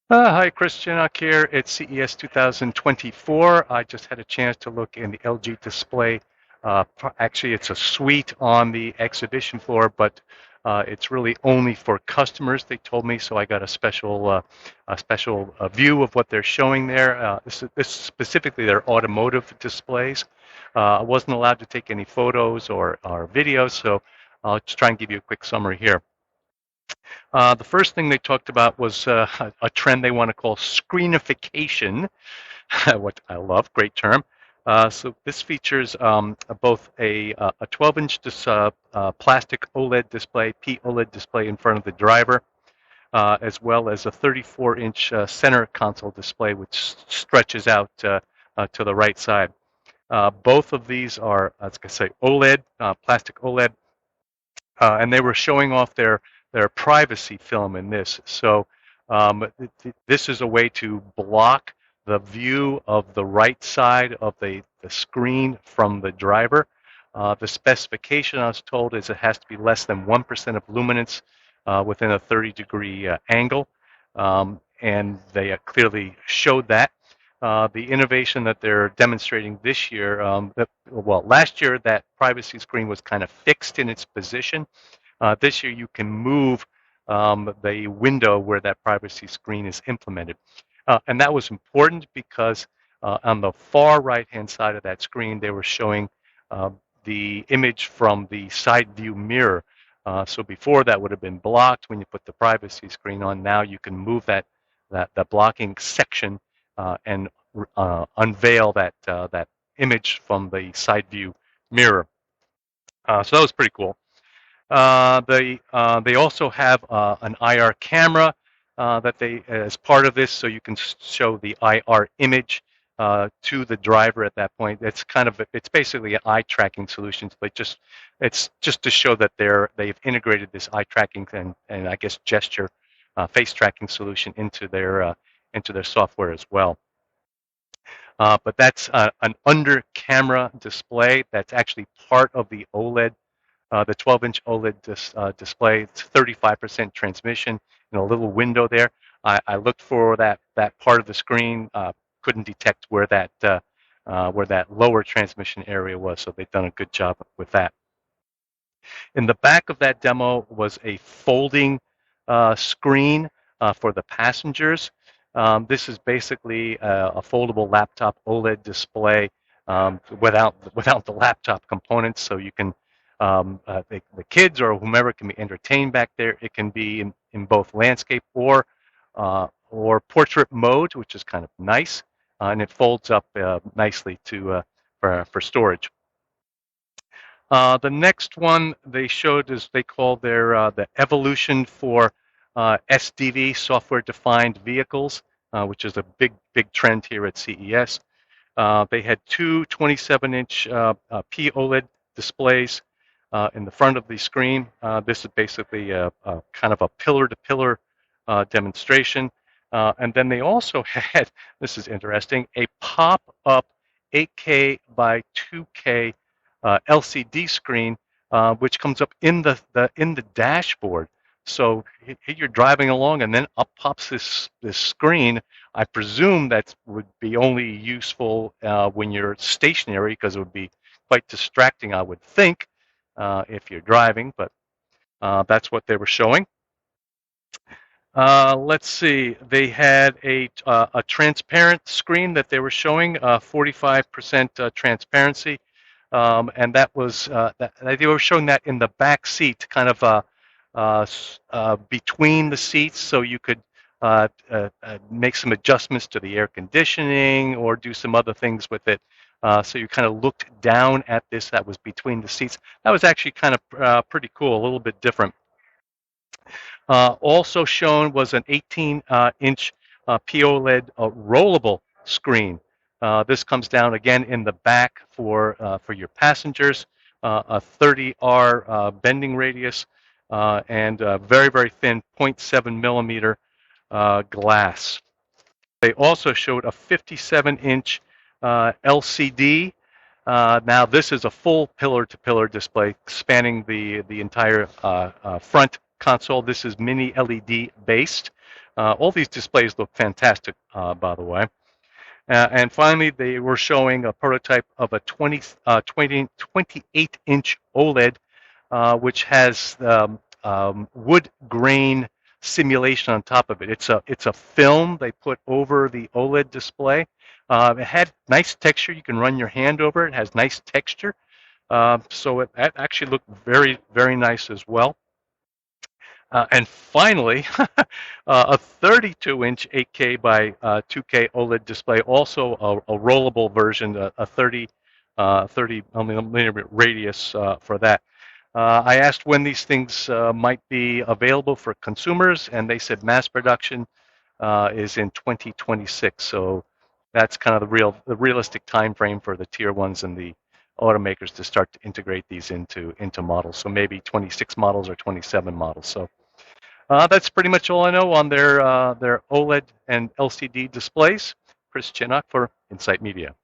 Hi, Christian here at CES 2024. I just had a chance to look in the LG display. Actually, it's a suite on the exhibition floor, but it's really only for customers, they told me, so I got a special view of what they're showing there. This is specifically their automotive displays. I wasn't allowed to take any photos or videos, so I'll just try and give you a quick summary here. The first thing they talked about was a trend they want to call screenification, what I love, great term. So this features both a 12-inch plastic OLED display, OLED display in front of the driver, as well as a 34-inch center console display, which stretches out to the right side. Both of these are, as I say, OLED, plastic OLED, and they were showing off their privacy film in this. So this is a way to block the view of the right side of the screen from the driver. The specification I was told is it has to be less than 1% of luminance within a 30-degree angle, and they clearly showed that. The innovation that they're demonstrating this year, last year that privacy screen was kind of fixed in its position. This year you can move the window where that privacy screen is implemented. And that was important because on the far right-hand side of that screen, they were showing the image from the side view mirror. So before that would have been blocked when you put the privacy screen on. Now you can move that blocking section and unveil that image from the side view mirror. So that was pretty cool. They also have an IR camera that they as part of this, so you can show the IR image to the driver at that point. It's basically an eye tracking solution, but it's just to show that they've integrated this eye tracking and I guess gesture face tracking solution into their software as well. But that's an under camera display that's actually part of the OLED. The 12-inch OLED display, it's 35% transmission in a little window there. I looked for that part of the screen, couldn't detect where that lower transmission area was, so they've done a good job with that. In the back of that demo was a folding screen for the passengers. This is basically a foldable laptop OLED display without the laptop components, so you can the kids or whomever can be entertained back there. It can be in both landscape or portrait mode, which is kind of nice, and it folds up nicely for storage. The next one they showed is they call their the evolution for SDV, software-defined vehicles, which is a big trend here at CES. They had two 27-inch OLED displays in the front of the screen. This is basically a kind of a pillar-to-pillar demonstration. And then they also had, this is interesting, a pop-up 8K by 2K LCD screen, which comes up in the dashboard. So you're driving along, and then up pops this screen. I presume that would be only useful when you're stationary, because it would be quite distracting, I would think, if you're driving. But that's what they were showing. Let's see. They had a transparent screen that they were showing, 45% transparency. And that was they were showing that in the back seat, kind of between the seats, so you could make some adjustments to the air conditioning or do some other things with it. So you kind of looked down at this that was between the seats. That was actually kind of pretty cool, a little bit different. Also shown was an 18-inch POLED rollable screen. This comes down again in the back for your passengers, a 30R bending radius, and very, very thin 0.7 millimeter glass. They also showed a 57-inch LCD. Now this is a full pillar-to-pillar display spanning the entire front console. This is mini LED based. All these displays look fantastic, by the way. And finally, they were showing a prototype of a 28-inch OLED, which has wood grain simulation on top of it. It's a film they put over the OLED display. It had nice texture. You can run your hand over it. It has nice texture. So it actually looked very, very nice as well. And finally, a 32-inch 8K by 2K OLED display, also a rollable version, a 30 millimeter radius for that. I asked when these things might be available for consumers, and they said mass production is in 2026. So that's kind of the realistic time frame for the tier ones and the automakers to start to integrate these into models. So maybe 26 models or 27 models. So that's pretty much all I know on their OLED and LCD displays. Chris Chinnock for Insight Media.